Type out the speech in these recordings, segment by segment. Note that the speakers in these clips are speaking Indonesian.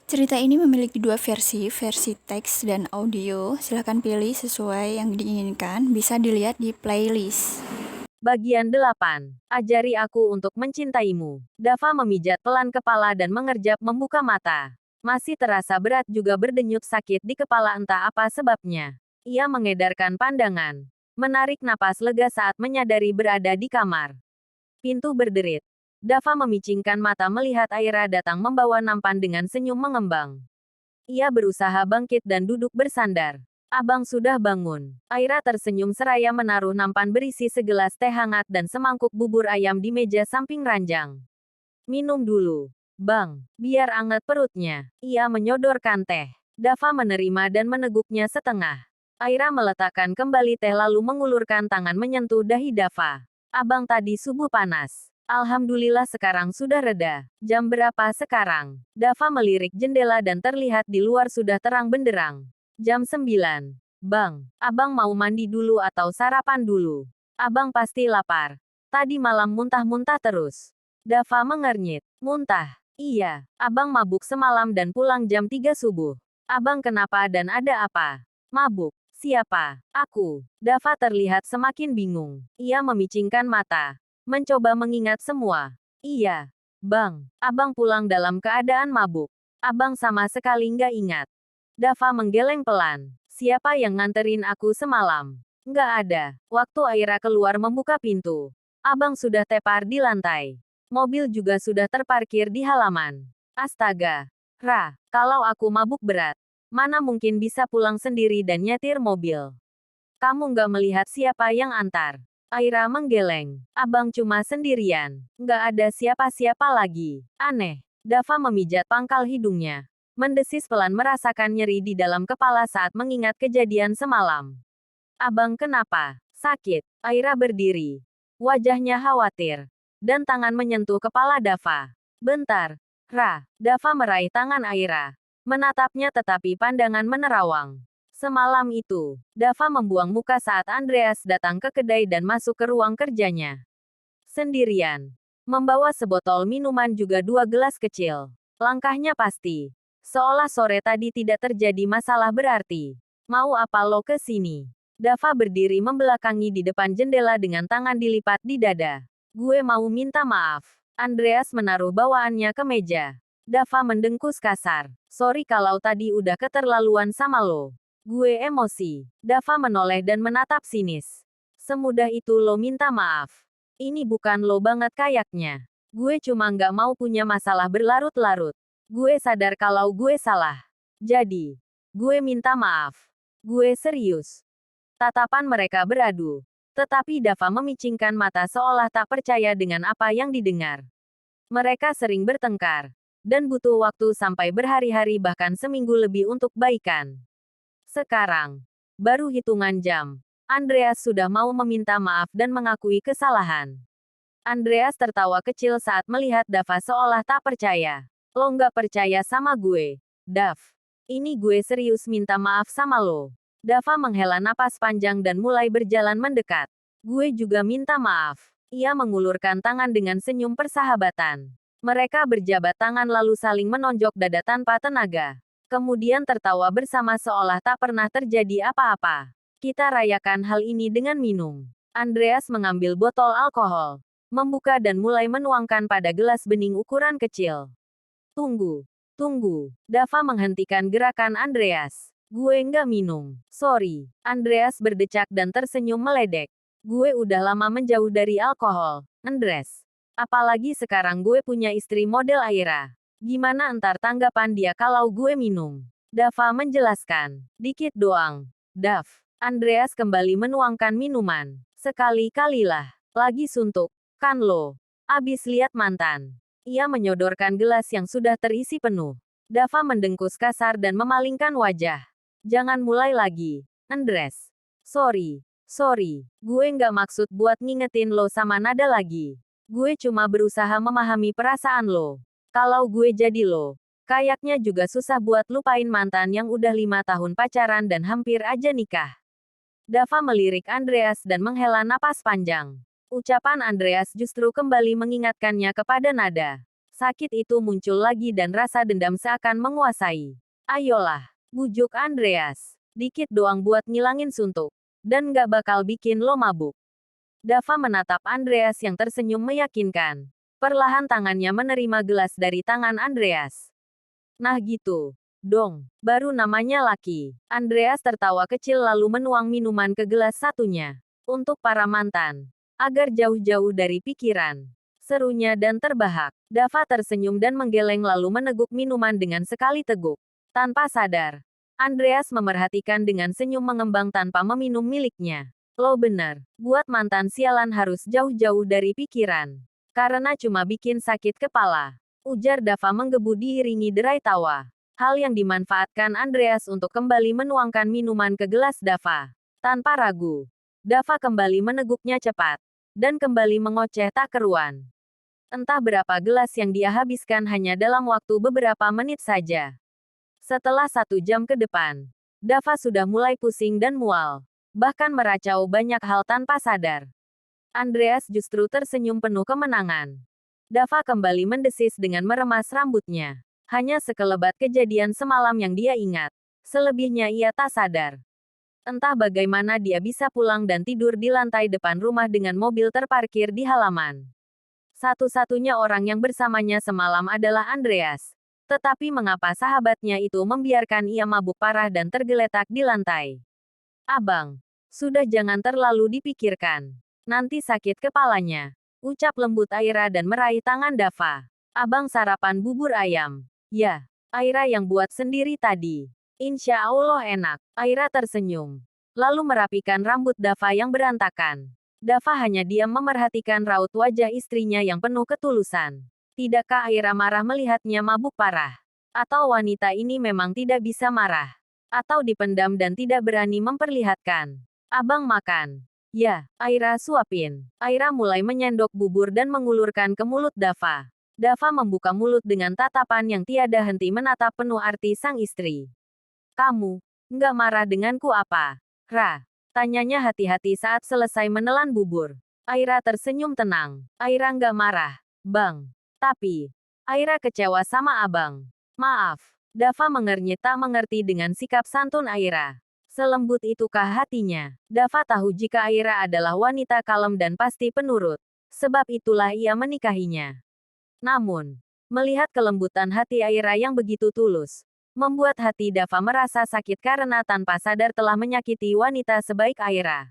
Cerita ini memiliki dua versi teks dan audio. Silahkan pilih sesuai yang diinginkan, bisa dilihat di playlist. Bagian 8. Ajari aku untuk mencintaimu. Dava memijat pelan kepala dan mengerjap membuka mata. Masih terasa berat juga berdenyut sakit di kepala entah apa sebabnya. Ia mengedarkan pandangan. Menarik napas lega saat menyadari berada di kamar. Pintu berderit. Dava memicingkan mata melihat Aira datang membawa nampan dengan senyum mengembang. Ia berusaha bangkit dan duduk bersandar. Abang sudah bangun. Aira tersenyum seraya menaruh nampan berisi segelas teh hangat dan semangkuk bubur ayam di meja samping ranjang. Minum dulu. Bang, biar anget perutnya. Ia menyodorkan teh. Dava menerima dan meneguknya setengah. Aira meletakkan kembali teh lalu mengulurkan tangan menyentuh dahi Dava. Abang tadi subuh panas. Alhamdulillah sekarang sudah reda. Jam berapa sekarang? Dava melirik jendela dan terlihat di luar sudah terang benderang. Jam 9. Bang, abang mau mandi dulu atau sarapan dulu? Abang pasti lapar. Tadi malam muntah-muntah terus. Dava mengernyit. Muntah. Iya, abang mabuk semalam dan pulang jam 3 subuh. Abang kenapa dan ada apa? Mabuk. Siapa? Aku. Dava terlihat semakin bingung. Ia memicingkan mata. Mencoba mengingat semua. Iya. Bang, abang pulang dalam keadaan mabuk. Abang sama sekali nggak ingat. Dava menggeleng pelan. Siapa yang nganterin aku semalam? Nggak ada. Waktu Aira keluar membuka pintu. Abang sudah tepar di lantai. Mobil juga sudah terparkir di halaman. Astaga. Kalau aku mabuk berat, mana mungkin bisa pulang sendiri dan nyetir mobil. Kamu nggak melihat siapa yang antar. Aira menggeleng. Abang cuma sendirian. Nggak ada siapa-siapa lagi. Aneh. Dava memijat pangkal hidungnya. Mendesis pelan merasakan nyeri di dalam kepala saat mengingat kejadian semalam. Abang kenapa? Sakit. Aira berdiri. Wajahnya khawatir. Dan tangan menyentuh kepala Dava. Bentar. Dava meraih tangan Aira. Menatapnya tetapi pandangan menerawang. Semalam itu, Dava membuang muka saat Andreas datang ke kedai dan masuk ke ruang kerjanya. Sendirian. Membawa sebotol minuman juga 2 gelas kecil. Langkahnya pasti. Seolah sore tadi tidak terjadi masalah berarti. Mau apa lo ke sini? Dava berdiri membelakangi di depan jendela dengan tangan dilipat di dada. Gue mau minta maaf. Andreas menaruh bawaannya ke meja. Dava mendengkus kasar. Sorry kalau tadi udah keterlaluan sama lo. Gue emosi. Dava menoleh dan menatap sinis. Semudah itu lo minta maaf. Ini bukan lo banget kayaknya. Gue cuma nggak mau punya masalah berlarut-larut. Gue sadar kalau gue salah. Jadi, gue minta maaf. Gue serius. Tatapan mereka beradu. Tetapi Dava memicingkan mata seolah tak percaya dengan apa yang didengar. Mereka sering bertengkar. Dan butuh waktu sampai berhari-hari bahkan seminggu lebih untuk baikan. Sekarang, baru hitungan jam, Andreas sudah mau meminta maaf dan mengakui kesalahan. Andreas tertawa kecil saat melihat Dava seolah tak percaya. Lo nggak percaya sama gue, Dav. Ini gue serius minta maaf sama lo. Dava menghela napas panjang dan mulai berjalan mendekat. Gue juga minta maaf. Ia mengulurkan tangan dengan senyum persahabatan. Mereka berjabat tangan lalu saling menonjok dada tanpa tenaga. Kemudian tertawa bersama seolah tak pernah terjadi apa-apa. Kita rayakan hal ini dengan minum. Andreas mengambil botol alkohol, membuka dan mulai menuangkan pada gelas bening ukuran kecil. Tunggu. Tunggu. Dava menghentikan gerakan Andreas. Gue nggak minum. Sorry. Andreas berdecak dan tersenyum meledek. Gue udah lama menjauh dari alkohol, Andres. Apalagi sekarang gue punya istri model Aira. Gimana entar tanggapan dia kalau gue minum? Dava menjelaskan. Dikit doang. Dav. Andreas kembali menuangkan minuman. Sekali-kalilah. Lagi suntuk. Kan lo. Abis lihat mantan. Ia menyodorkan gelas yang sudah terisi penuh. Dava mendengkus kasar dan memalingkan wajah. Jangan mulai lagi, Andres. Sorry. Gue nggak maksud buat ngingetin lo sama nada lagi. Gue cuma berusaha memahami perasaan lo. Kalau gue jadi lo, kayaknya juga susah buat lupain mantan yang udah 5 tahun pacaran dan hampir aja nikah. Dava melirik Andreas dan menghela napas panjang. Ucapan Andreas justru kembali mengingatkannya kepada nada. Sakit itu muncul lagi dan rasa dendam seakan menguasai. Ayolah, bujuk Andreas. Dikit doang buat ngilangin suntuk. Dan nggak bakal bikin lo mabuk. Dava menatap Andreas yang tersenyum meyakinkan. Perlahan tangannya menerima gelas dari tangan Andreas. Nah gitu. Dong, baru namanya laki. Andreas tertawa kecil lalu menuang minuman ke gelas satunya. Untuk para mantan. Agar jauh-jauh dari pikiran. Serunya dan terbahak. Dava tersenyum dan menggeleng lalu meneguk minuman dengan sekali teguk. Tanpa sadar. Andreas memerhatikan dengan senyum mengembang tanpa meminum miliknya. Lo bener, buat mantan sialan harus jauh-jauh dari pikiran. Karena cuma bikin sakit kepala. Ujar Dava menggebu diiringi derai tawa. Hal yang dimanfaatkan Andreas untuk kembali menuangkan minuman ke gelas Dava. Tanpa ragu. Dava kembali meneguknya cepat. Dan kembali mengoceh tak keruan. Entah berapa gelas yang dia habiskan hanya dalam waktu beberapa menit saja. Setelah 1 jam ke depan, Dava sudah mulai pusing dan mual. Bahkan meracau banyak hal tanpa sadar. Andreas justru tersenyum penuh kemenangan. Dava kembali mendesis dengan meremas rambutnya. Hanya sekelebat kejadian semalam yang dia ingat. Selebihnya ia tak sadar. Entah bagaimana dia bisa pulang dan tidur di lantai depan rumah dengan mobil terparkir di halaman. Satu-satunya orang yang bersamanya semalam adalah Andreas. Tetapi mengapa sahabatnya itu membiarkan ia mabuk parah dan tergeletak di lantai? Abang, sudah jangan terlalu dipikirkan. Nanti sakit kepalanya. Ucap lembut Aira dan meraih tangan Dava. Abang sarapan bubur ayam. Ya, Aira yang buat sendiri tadi. Insya Allah enak. Aira tersenyum. Lalu merapikan rambut Dava yang berantakan. Dava hanya diam memerhatikan raut wajah istrinya yang penuh ketulusan. Tidakkah Aira marah melihatnya mabuk parah? Atau wanita ini memang tidak bisa marah? Atau dipendam dan tidak berani memperlihatkan? Abang makan. Ya, Aira suapin. Aira mulai menyendok bubur dan mengulurkan ke mulut Dava. Dava membuka mulut dengan tatapan yang tiada henti menatap penuh arti sang istri. Kamu, nggak marah denganku apa? Ra. Tanyanya hati-hati saat selesai menelan bubur. Aira tersenyum tenang. Aira nggak marah, Bang. Tapi, Aira kecewa sama abang. Maaf. Dava mengernyit tak mengerti dengan sikap santun Aira. Selembut itukah hatinya? Dava tahu jika Aira adalah wanita kalem dan pasti penurut. Sebab itulah ia menikahinya. Namun, melihat kelembutan hati Aira yang begitu tulus, membuat hati Dava merasa sakit karena tanpa sadar telah menyakiti wanita sebaik Aira.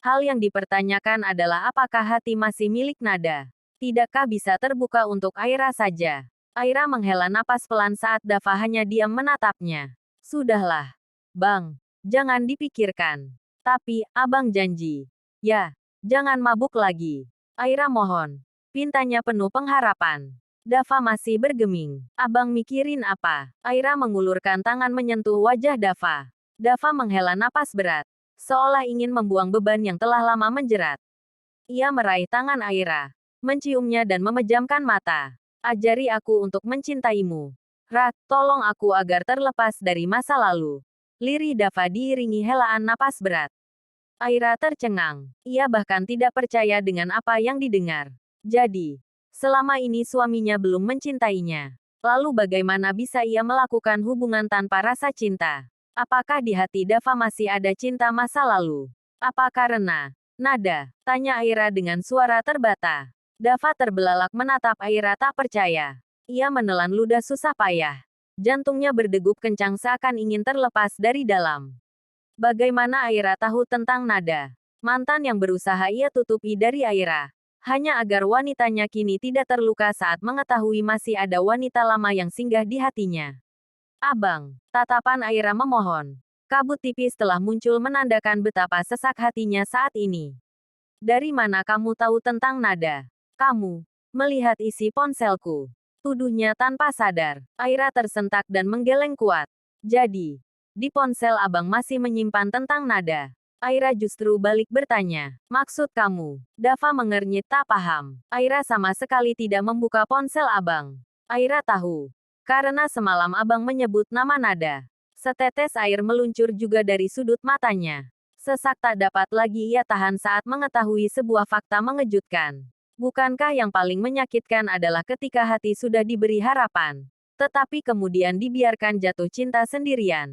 Hal yang dipertanyakan adalah apakah hati masih milik Nada. Tidakkah bisa terbuka untuk Aira saja? Aira menghela napas pelan saat Dava hanya diam menatapnya. Sudahlah. Bang, jangan dipikirkan. Tapi, abang janji. Ya, jangan mabuk lagi. Aira mohon. Pintanya penuh pengharapan. Dava masih bergeming. Abang mikirin apa? Aira mengulurkan tangan menyentuh wajah Dava. Dava menghela napas berat. Seolah ingin membuang beban yang telah lama menjerat. Ia meraih tangan Aira. Menciumnya dan memejamkan mata. Ajari aku untuk mencintaimu. Ra, tolong aku agar terlepas dari masa lalu. Lirih Dava diiringi helaan napas berat. Aira tercengang. Ia bahkan tidak percaya dengan apa yang didengar. Jadi, selama ini suaminya belum mencintainya. Lalu bagaimana bisa ia melakukan hubungan tanpa rasa cinta? Apakah di hati Dava masih ada cinta masa lalu? Apa karena Nada? Tanya Aira dengan suara terbata. Dava terbelalak menatap Aira tak percaya. Ia menelan ludah susah payah. Jantungnya berdegup kencang seakan ingin terlepas dari dalam. Bagaimana Aira tahu tentang Nada? Mantan yang berusaha ia tutupi dari Aira. Hanya agar wanitanya kini tidak terluka saat mengetahui masih ada wanita lama yang singgah di hatinya. Abang, tatapan Aira memohon. Kabut tipis telah muncul menandakan betapa sesak hatinya saat ini. Dari mana kamu tahu tentang Nada? Kamu melihat isi ponselku. Tuduhnya tanpa sadar. Aira tersentak dan menggeleng kuat. Jadi, di ponsel abang masih menyimpan tentang Nada. Aira justru balik bertanya. Maksud kamu? Dava mengernyit tak paham. Aira sama sekali tidak membuka ponsel abang. Aira tahu. Karena semalam abang menyebut nama Nada. Setetes air meluncur juga dari sudut matanya. Sesak tak dapat lagi ia tahan saat mengetahui sebuah fakta mengejutkan. Bukankah yang paling menyakitkan adalah ketika hati sudah diberi harapan, tetapi kemudian dibiarkan jatuh cinta sendirian?